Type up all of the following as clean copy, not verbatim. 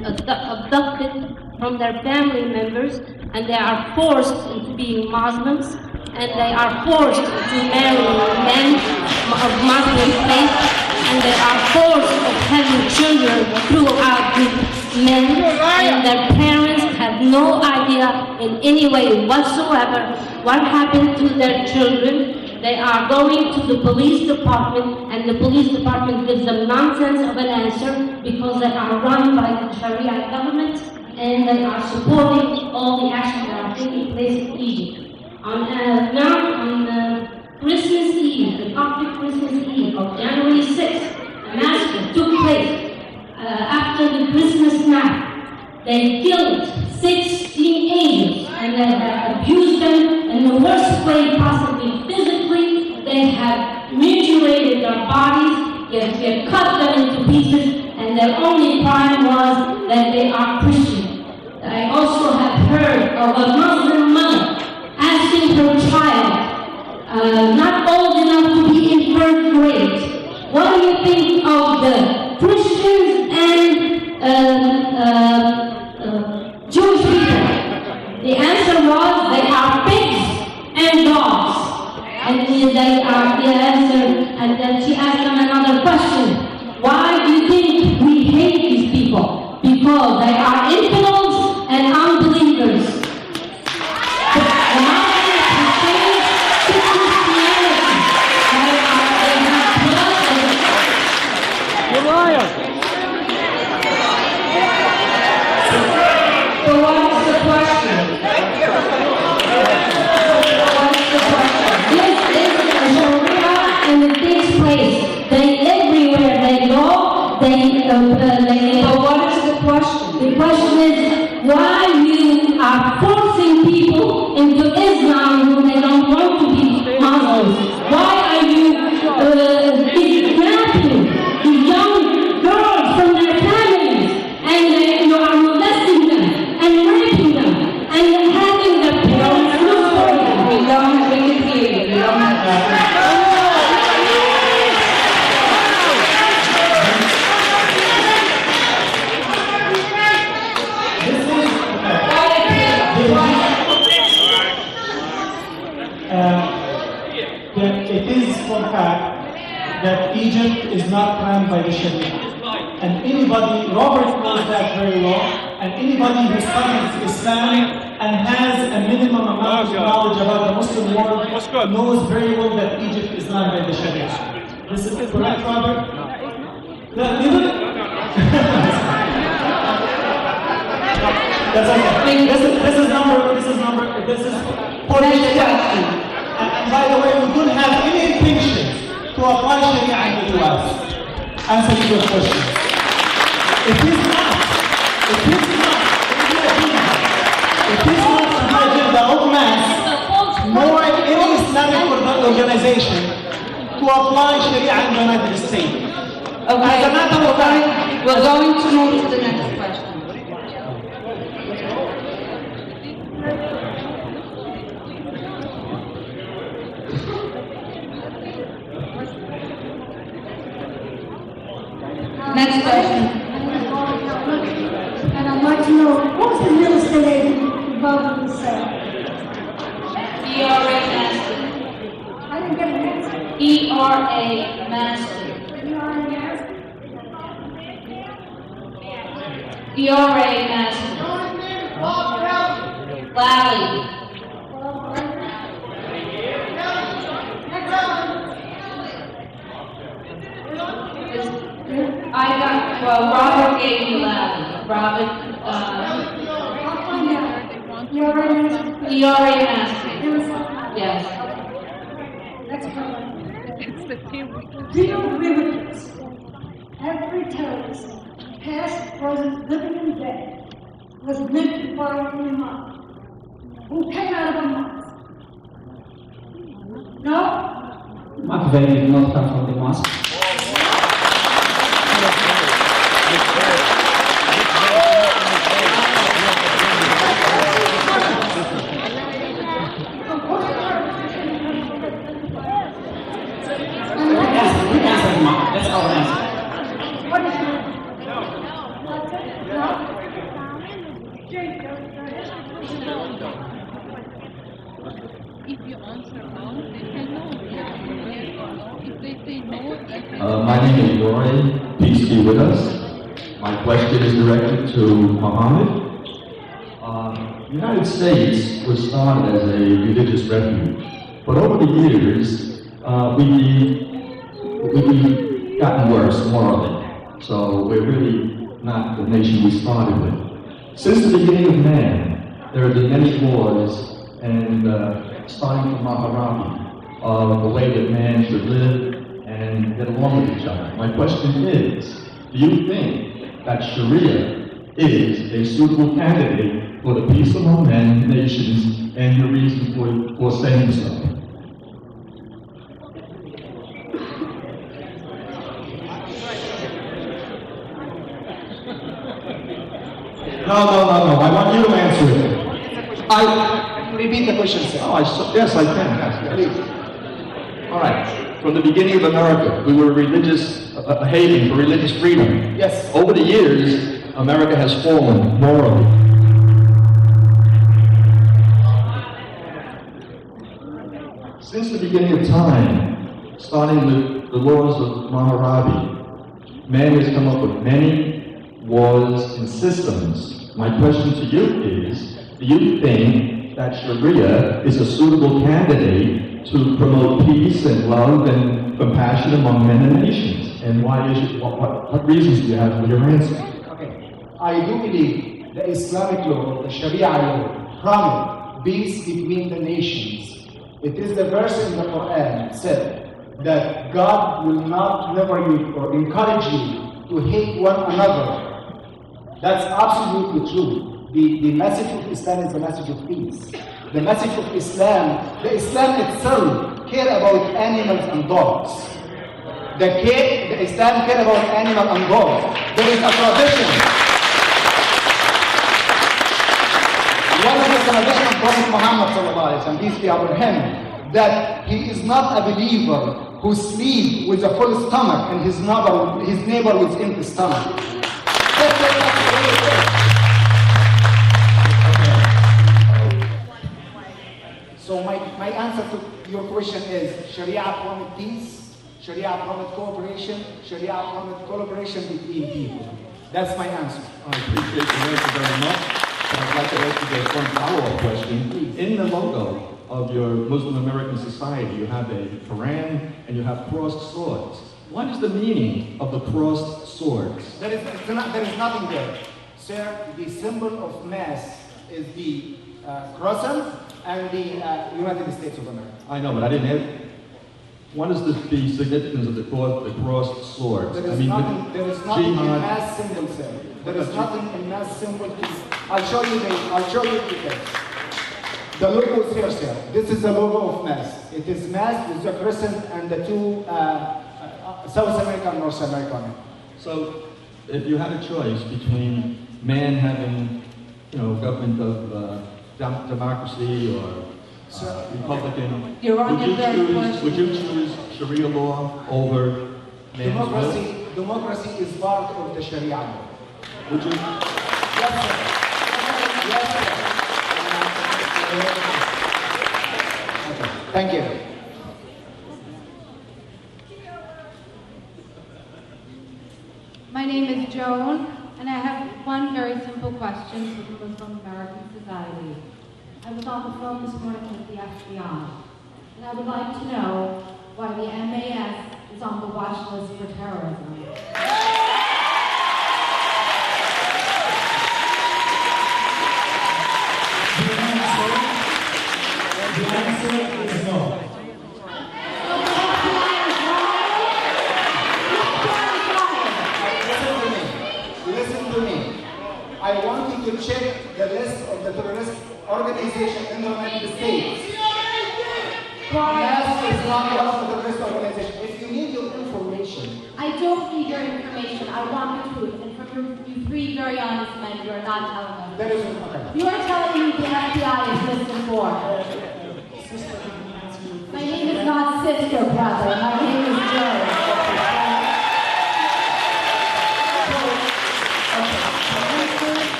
been abducted from their family members, and they are forced into being Muslims, and they are forced to marry men of Muslim faith, and they are forced of having children throughout with men, and their parents have no idea in any way whatsoever what happened to their children. They are going to the police department, and the police department gives them nonsense of an answer because they are run by the Sharia government, and they are supporting all the actions that are taking place in Egypt. On Christmas Eve, the Coptic Christmas Eve of January 6th, a massacre took place after the Christmas night. They killed 6 teenagers, and they have abused them in the worst way possibly physically. They have mutilated their bodies, they have cut them into pieces, and their only crime was that they are Christian. I also have heard of a Muslim mother asking her child, not old enough to be in 3rd grade, what do you think of the Christians and Jewish people? The answer was, they are pigs and dogs. And they are the answer, and then she asked them another question. Why do you think we hate these people? Because they are infidels and unbelievers. So what is the question? The question is why you are forcing people into Islam when they don't want to be Muslims. Why are you kidnapping the young girls from their families, and you are molesting them and raping them and having their parents look for them? We can hear you. We don't have that. It is for fact that Egypt is not planned by the Sharia. And anybody, Robert knows that very well, and anybody who studies Islam and has a minimum amount of knowledge about the Muslim world knows very well that Egypt is not by the Sharia. This is correct, Robert? That's okay. This is for the Sharia. And by the way, we don't have any intention to apply Sharia in the US. Answering your question. It is not the agenda of mass, nor any Islamic organization to apply Sharia in the United States. Okay, we're going to move to the next question. Next question. And I'd like to know, what was the real estate agent involved in the sale? ERA Master. I didn't get an answer. ERA Master. ERA Master. Lally. Robert gave me Lally. Robert, ERA Master. Yes. That's correct. Do you agree with this? Every terrorist, past, present, living and dead, was meant by an imam who came out of a mosque. No? Machiavelli did not come from the mosque. That's our answer. What is it? No. If you answer no, they say no. Yes or no. If they say no, they say My name is Roy. Peace be with us. My question is directed to Muhammad. The United States was started as a religious refuge, but over the years, we've gotten worse morally. So we're really not the nation we started with. Since the beginning of man, there have been many wars, and starting from Mahabharata, of the way that man should live and get along with each other. My question is, do you think that Sharia is a suitable candidate for the peace among men, nations, and your reason for saying so? No. I want you to answer it. Repeat the question, sir. Yes, I can. Yes, please. All right. From the beginning of America, we were a haven for religious freedom. Yes. Over the years, America has fallen morally. Since the beginning of time, starting with the laws of Hammurabi, man has come up with many laws and systems. My question to you is, do you think that Sharia is a suitable candidate to promote peace and love and compassion among men and nations? And why is it, what reasons do you have for your answer? Okay. I do believe the Islamic law, the Sharia law, promote peace between the nations. It is the verse in the Quran said that God will not never or encourage you to hate one another. That's absolutely true. The message of Islam is the message of peace. The message of Islam, the Islam itself care about animals and dogs. The Islam care about animals and dogs. There is a tradition. One of the tradition of Prophet Muhammad and peace be upon him, that he is not a believer who sleeps with a full stomach and his neighbor with empty stomach. That's the way it is. So my answer to your question is Sharia promote peace, Sharia promote cooperation, Sharia promote collaboration between people. That's my answer. I appreciate the answer very much. I'd like to ask you just one follow-up question. Please. In the logo of your Muslim American society, you have a Quran and you have crossed swords. What is the meaning of the crossed swords? There is nothing there. Sir, the symbol of mass is the crescent and the United States of America. I know, but I didn't have. What is the significance of the crossed swords? There is nothing in mass symbol, sir. There is nothing in mass symbol. I'll show you the text. The logo is here, sir. This is the logo of mass. It is mass with the crescent and the two South American, North American. So, if you had a choice between man having, government of democracy or Republican, You're on your third question. would you choose Sharia law over man's will? Democracy is part of the Sharia law. Would you? Yes, sir. Yes, sir. Okay. Thank you. My name is Joan, and I have one very simple question to the Muslim American Society. I was on the phone this morning with the FBI, and I would like to know why the MAS is on the watch list for terrorism. The answer is no. Listen to me. I want you to check the list of the terrorist organizations in the United States. MAS is not one of the terrorist organizations. If you need your information, I don't need your information. I want the truth. And from you three very honest men, you are not telling them. there is okay. You are telling me the FBI is listed for. My name is not sister, brother. My name is Joe.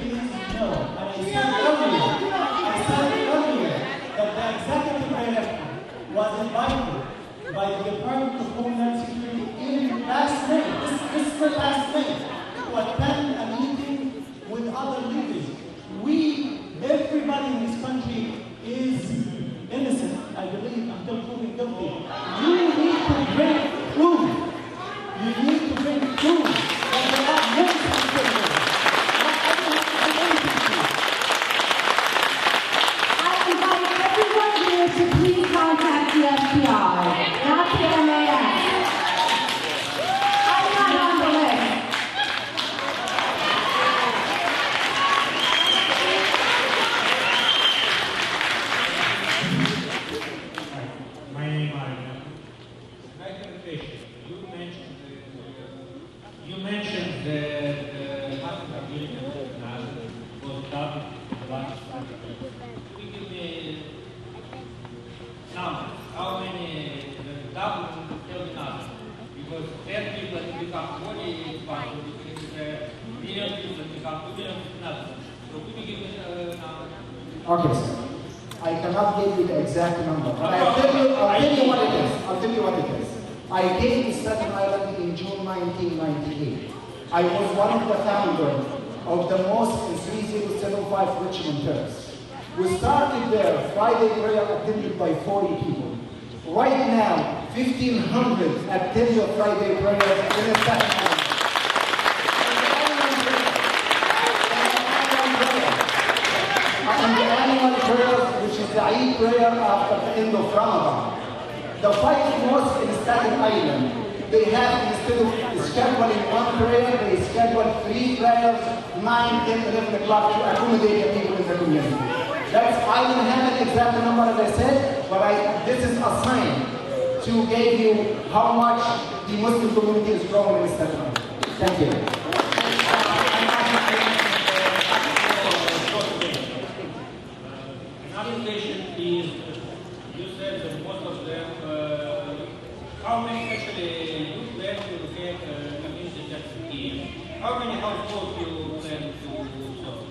The by the Department of Homeland Security in last May, this is the last May, to attend a meeting with other leaders. Everybody in this country is innocent, I believe, until proven guilty. You need to bring proof. You need to bring proof that there are innocent people. I invite everyone here to please contact the FBI, not the MAS. I'm not on the list. My name is you mentioned that African Union was dubbed the last country. Could you give me numbers? How many double tell me numbers? Because 10 people become 40 pounds, million people become 2 million nothing. So could you give me numbers? Okay, sir. I cannot give you the exact number, but I'll tell you what it is. I'll tell you what it is. I came to Staten Island in June 1998. I was one of the founders of the mosque in 3075 Richmond Terrace. We started there, Friday prayer attended by 40 people. Right now, 1,500 attend the Friday prayer in Staten Island. And the annual prayer, which is the Eid prayer after the end of Ramadan. The 5 mosques in Staten Island, they have, instead of scheduling one prayer, they schedule 3 prayers, 9, 10, 11 o'clock to accommodate the people in the community. I don't have an exact number as I said, but this is a sign to give you how much the Muslim community is growing in Staten Island. Thank you. Another question is, you said that most of them, how many actually you plan to get community taqiyya? How many households you plan to serve?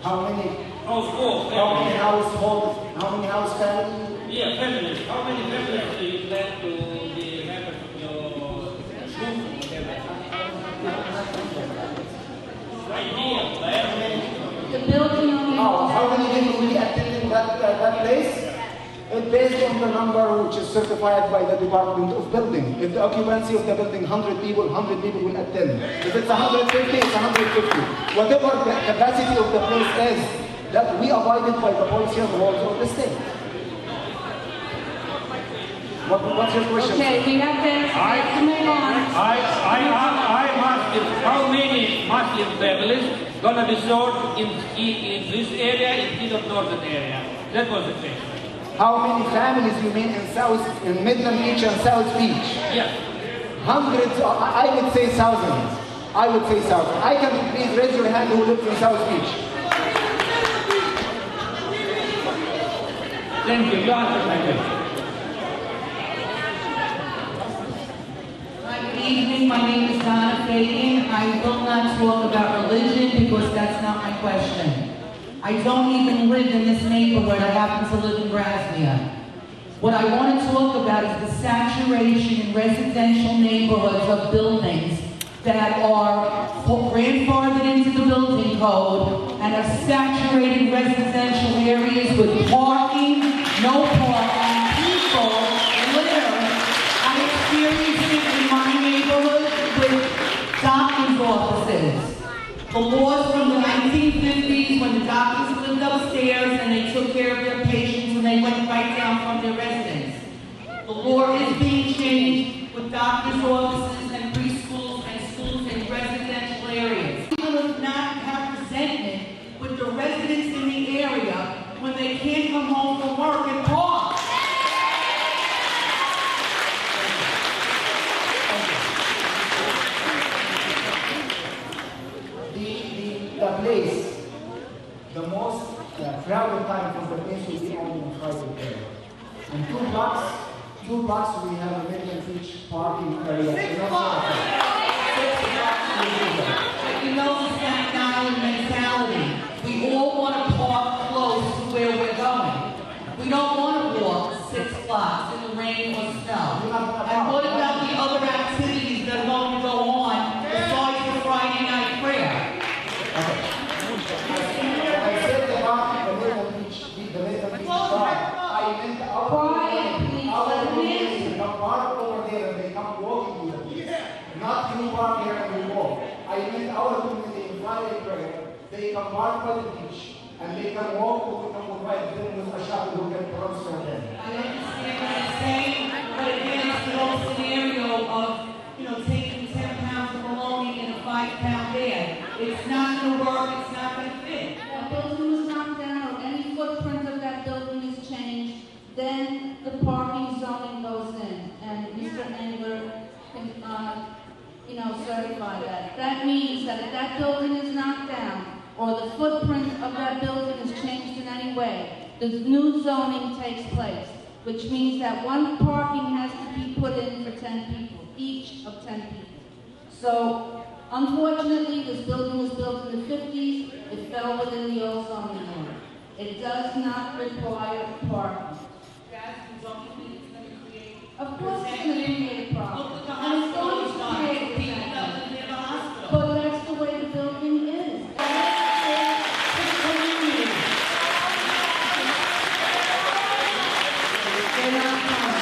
How many households? How many households? How many house families? Yeah, families. How many families do you plan to be members of your group? The building only. How many people will be attending that place? It's based on the number which is certified by the Department of Building. If the occupancy of the building 100 people will attend. If it's 150, it's 150. Whatever the capacity of the place is, that we abided by the policy and rules of the state. What's your question? Okay, we have to move on. I asked if how many Muslim families gonna be served in this area instead of northern area. That was the question. How many families you mean in Midland Beach and South Beach? Yes. Hundreds, I would say thousands. I would say thousands. I can please raise your hand who lives in South Beach. Thank you. You answered my question. Good evening, my name is Donna Fagan. I will not talk about religion because that's not my question. I don't even live in this neighborhood. I happen to live in Grasmere. What I want to talk about is the saturation in residential neighborhoods of buildings that are grandfathered into the building code and are saturated residential areas with parking, no parking, people, litter. I experienced it in my neighborhood with doctor's offices. The laws from the 1950s when the doctors lived upstairs and they took care of their patients and they went right down from their residence. The law is being changed with doctors' offices and preschools and schools in residential areas. People do not have resentment with the residents in the area when they can't come home from work and park. The place, the most crowded time from the place will be only on Friday prayer. And 2 blocks we have a Midland Beach parking area. 6 blocks we do that. You know the Staten Island mentality. We all want to park close to where we're going. We don't want to walk 6 blocks in the rain or snow. can park by the beach, and they can walk, or we can provide them with a shop who can transfer them. I understand what you're saying, but again, it's the old scenario of, taking 10 pounds of bologna in a 5-pound bag. It's not going to work, it's not going to fit. That building was knocked down, or any footprint of that building is changed, then the parking zoning goes in, and Mr. Engler can, certify that. That means that if that building is knocked down, or the footprint of that building is changed in any way, the new zoning takes place, which means that one parking has to be put in for 10 people, each of 10 people. So, unfortunately, this building was built in the 50s, it fell within the old zoning law. It does not require parking. That's the zoning it's going to create. Of course it's going to create a problem. Look at the And it's going to hospital, create a people problem. doesn't live in a hospital. But that's the way the building is. They're not